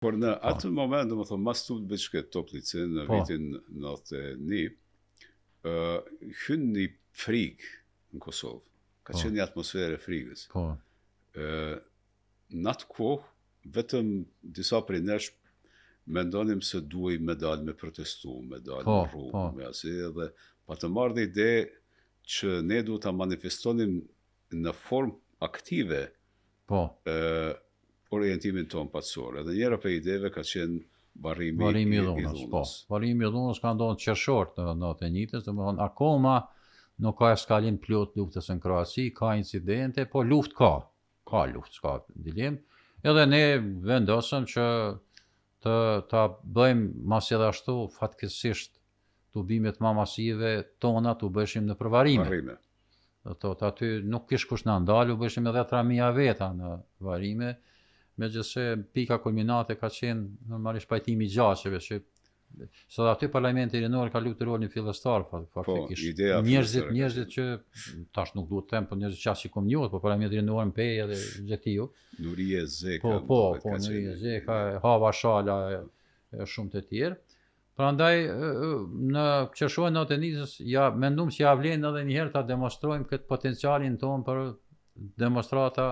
Por në atë moment, domethënë mas tu të bëjë Toplice në vitin 91, hyn një frikë në Kosovë. Ka qenë një atmosferë e frikës. Në atë kohë, vetëm disa prej nesh mendonim se duhej me dalë me protestu, me dalë në rrugë, me asaj, dhe pa të marrë dhe ide që ne duhet ta manifestonim në formë aktive orientimin ton patësor. Edhe njëra për ideve ka qenë varrimi i dhunës. Varrimi i dhunës ka ndodhur qershor të 91-s, domethënë akoma nuk ka eskalim plot luftës në Kroaci, ka incidente, po luftë ka. Ka luftë, s'ka dilemë. Edhe ne vendosëm që ta bëjmë mas edhe ashtu fatkeqësisht tubimet më masive tona tu bëshim në përvarime. Aty nuk kish kush na ndalu, bëshim edhe 3000 veta në varime. Megjithse pika kulminate ka qenë normalisht pajtimi i gjashëve që sot aty parlamenti rinor ka luajtur rolin fillestar faktikisht. Njerëzit që tash nuk duhet të them, po njerëzit që sikum njohet, po parlamenti rinor në Pej edhe Xhetiu. Nurie Zeka. Nurie Zeka, Hava Shala e shumë të tjerë. Prandaj në qershorin e 91-s ja mendum se ja vlen edhe një herë ta demonstrojmë këtë potencialin ton për demonstrata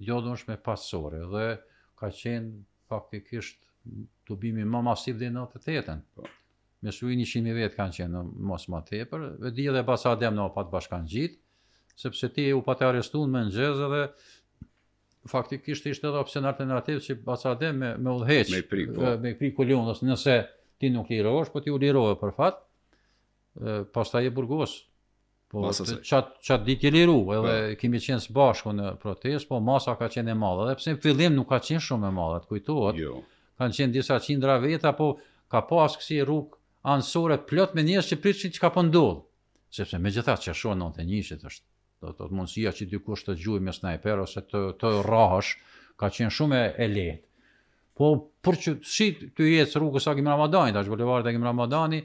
jodhunshme pasore dhe ka qenë faktikisht tubimi më masiv dhe në 98-ën. Me shujnë 100.000 vetë kanë qenë mos më tepër, dhe di edhe Basadem në pat bashkan gjitë, sepse ti u patë arrestuar me nxez edhe faktikisht ishte edhe opsion alternativ që Basadem me udhëheq, me prik kolonës, nëse ti nuk lirohesh, po ti u lirohe për fat, pastaj e burgos. Po çat ditë liru, edhe kemi qenë së bashku në protestë, po masa ka qenë e madhe. Edhe pse në fillim nuk ka qenë shumë e madhe, kujtohet. Kanë qenë disa qindra veta, po ka pas kësi rrugë anësore plot me njerëz që prishin çka po ndodh. Sepse megjithatë qershori 91-shit është, do të thotë mundësia që dikush të gjujë me snajper ose të rrahësh ka qenë shumë e lehtë. Po për që si të jetë rrugës Agim Ramadani, tash bulevardi Agim Ramadani,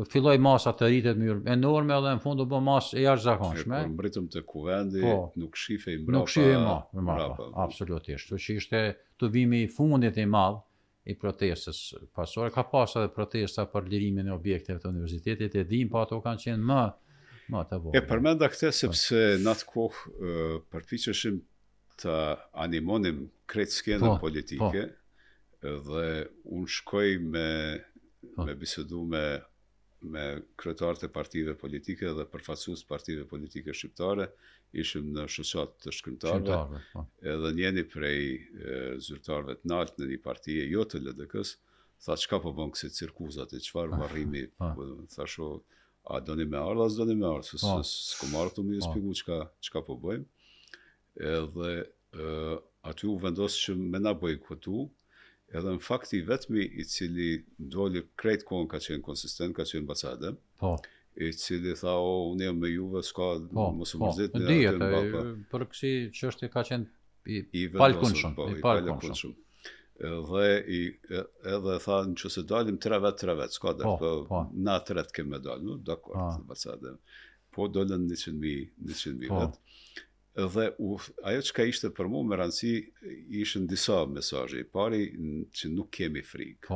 filloi masa të rritet në mënyrë enorme edhe në fund u bë masë e jashtëzakonshme. Por mbritëm te kuvendi, nuk shifej mbrapa. Nuk shifej mbrapa, absolutisht. Që ishte tubimi i fundit i madh i protestës pasore. Ka pas edhe protesta për lirimin e objekteve të universitetit, e dim, po ato kanë qenë më të vogla. E përmenda këtë sepse në atë kohë përpiqeshim të animonim krejt skenën politike dhe unë shkoj me bisedu me kryetarët e partive politike dhe përfaqësues partive politike shqiptare, ishim në shoqat të shkrimtarëve, edhe njëri prej zyrtarëve të lartë në një partie jo të LDK-s, tha çka po bën kësi cirkuzat e çfarë varrimi, thashu, a doni me ardh, as doni me ardh, s'kom ardhur më shpjegoj çka po bëjmë. Edhe aty u vendos që me na bojkotu. Edhe në fakti vetmi i cili doli krejt kohën ka qenë konsistent, ka qenë Basadem, i cili tha, unë jam me juve, s'ka mos u mërzit. Dijet, për kësi çështje ka qenë i palkunshëm. Edhe tha, nëse dalim 3 vet, s'ka dhe, na 3 kemë dalë, dakord, Basadem. Po dolën 100.000 vetë. Dhe ajo që ka ishte për mu me rëndësi ishën disa mesazhe. I pari që nuk kemi frikë,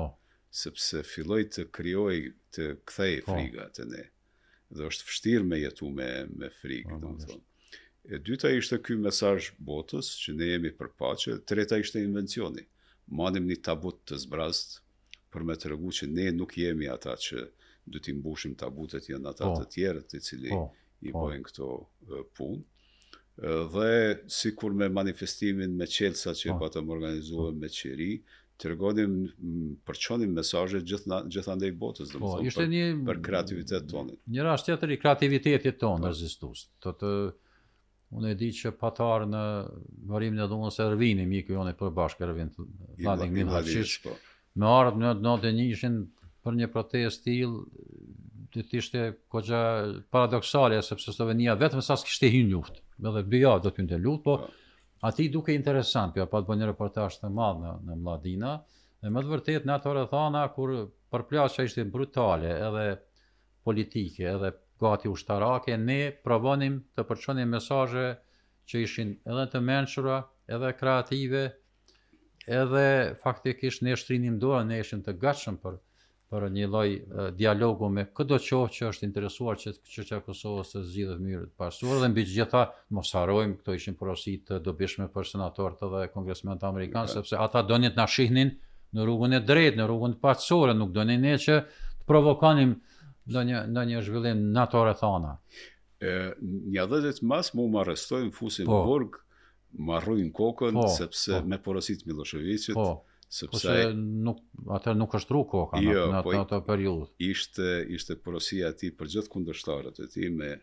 sepse filloj të krijoj, të kthej frika të ne. Dhe është vështirë me jetu me frikë. E dyta ishte ky mesazh botës që ne jemi për paqe, treta ishte invencioni. Manim një tabut të zbrast për me të regu që ne nuk jemi ata që du t'i mbushim tabutet, janë ata të tjerët të cili i bojnë këto punë. Dhe si kur me manifestimin me qelsa që patëm organizuar me qeri, të regonim, përqonim mesazhe gjithandej botës, për kreativitet tonë. Një rast tjetër i kreativitetit tonë rezistus. Unë e di që patarë në varimin e dhunës Ervini, miku jonë e përbashkë Ervin, Vladimir Milhačić, me ardhë në 91-shin për një protest tillë, të ishte kogja paradoksale, sepse Slovenia vetëm sa s'kishte hyrë në luftë. Edhe BIA do të hynte luftë, po aty duke interesant, pa të bënë një reportazh të madh në Mladina, dhe më të vërtet në ato rrethana kur përplasja ishte brutale, edhe politike, edhe gati ushtarake, ne provonim të përçonim mesazhe që ishin edhe të mençura, edhe kreative, edhe faktikisht ne shtrinim dorën, ne ishim të gatshëm për një lloj dialogu me çdo qoftë që është interesuar që çështja e Kosovës të zgjidhet në mënyrë të pasuar dhe mbi të gjitha mos harrojmë këto ishin porosi të dobishme për senatorët dhe kongresmenët amerikanë, sepse ata donin të na shihnin në rrugën e drejtë, në rrugën të paqësore, nuk donin ne që të provokonim ndonjë zhvillim natore thona. Një adhetet mas mu më arrestojnë, fusin burg, më arrujnë kokën, sepse me porosit Miloševićit, sepse atër nuk është ru koka në ato periudhë. Ishte porosia ti për gjithë kundërshtarët e ti me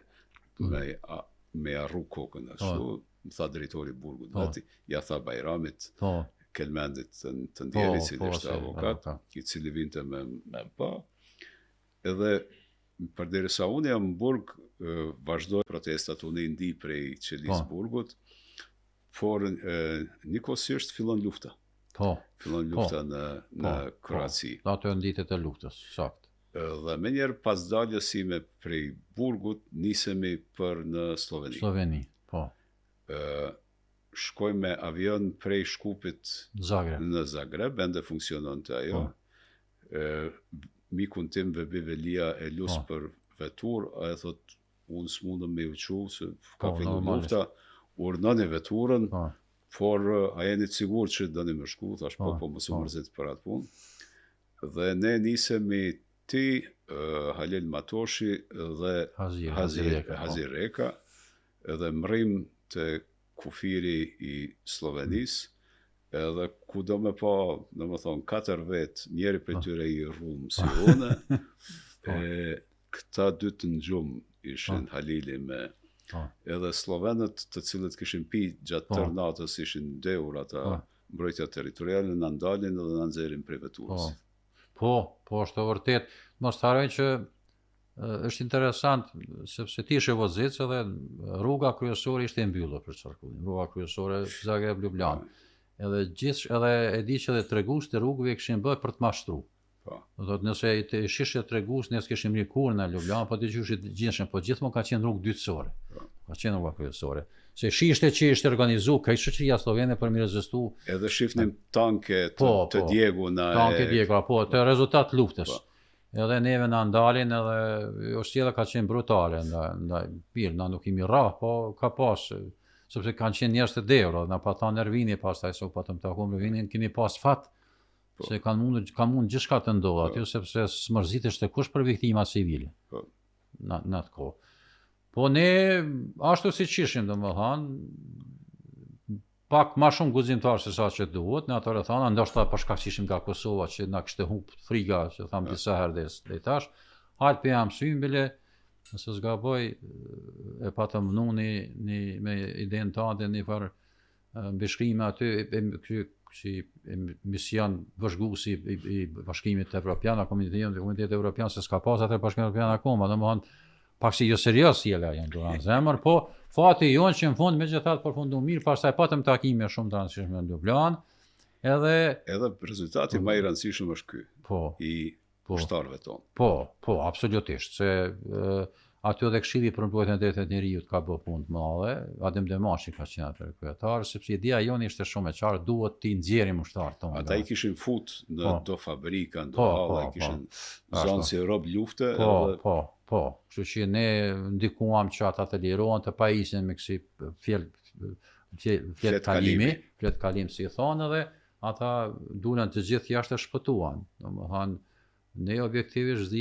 arru kokën ashtu, më tha drejtori burgut veti, ja tha Bajramit, Kelmendit të ndjeri, cili ishte avokat, i cili vinte me pa, edhe përderisa unë jam në burg, vazhdoj protestat, unë i ndi prej qelis burgut, por njëkohësisht fillon lufta. Fillon lufta në Kroaci. Ato e nditet e luftës, sakt. Dhe me njerë pas daljes sime prej burgut, nisemi për në Sloveni. Sloveni, po. Shkoj me avion prej Shkupit në Zagreb, ende funksionon të ajo. Mikun tim Vebi Velia e lusë për vetur, a e thot, unë s'mundëm me uqu, se ka fillu lufta, urnoni veturën, por a jeni të sigur që dëni me shku, thash po mësë mërzit për atë punë. Dhe ne nisemi ti, Halil Matoshi dhe Hazir Reka, edhe mrim të kufiri i Slovenis, edhe ku do me pa, në më thonë, 4 vetë, njeri për tyre i rrumë si une, këta 2 të nxumë ishin Halili me, edhe Slovenët të cilët kishin pi gjatë tërë natës ishin deur ata mbrojtja territoriale, në ndalin edhe në nxerin prej veturës. Po, është të vërtet. Mos të harrojnë që është interesant, sepse ti ishe vozic edhe rruga kryesore ishte e mbyllur për qarkullim. Rruga kryesore Zagreb-Ljubljana. Edhe e di që edhe tregues të rrugëve kishin bërë për të mashtru. Do të nëse shishje tregues, ne s'kishim rikur në Ljubljana, po të gjithshëm, po gjithmonë ka qenë rrugë dytësore. Ka qenë rruga kryesore. Se ishte që ishte organizu, ka shoqëria slovene për mi rezistu. Edhe shifnim tanke të djeguna. Tanke djeguna, po, të rezultat luftës. Edhe neve në ndalin, edhe oshtjela ka qenë brutale, ndaj pirë, na nuk imi rah, po ka pas, sepse kanë qenë njerëz të deuro, na pa thanë Ervini, pastaj so patëm të akum Ervinin, keni pas fat, se kanë mund gjithçka të ndodhë aty, sepse smërziteshte kush për viktima civile në atë kohë. Po ne, ashtu si qishim, domethënë, pak ma shumë guzimtar se sa që duhet, në ato rrethana, ndoshta për shkak që ishim nga Kosova, që na kishte humb friga, që tham disa herë dhe tash, hajt për jam symbile, nëse zgaboj, e patëm nuni me idenë tante një farë mbishkrime aty, si mision vëzhguesi i Bashkimit Evropian, Komunitetit Evropian, se s'ka pas atë Bashkimi Evropian akoma, domethënë pak si jo serios jela janë duran zemër, po fati jonë që në fund me gjithatë përfundu mirë, pastaj patëm takime shumë të rëndësishme në Ljubljana, edhe rezultati më i rëndësishëm është ky, i ushtarëve tonë. Po, absolutisht, se aty edhe Këshilli për mbrojtjen e drejtave të njerëzit ka bërë punë të madhe, Adem Demashi ka qenë atë kryetar, sepse ideja jonë ishte shumë e qartë, duhet t'i nxjerrim ushtarët tonë. Ata i kishin fut në do fabrika, do halla, kishin zonë si rob lufte. Po, kështu që ne ndikuam që ata të lirohen të pajisin me kësi flet kalim si thonë, edhe ata dulen të gjithë jashtë e shpëtuan. Domethënë, ne objektivisht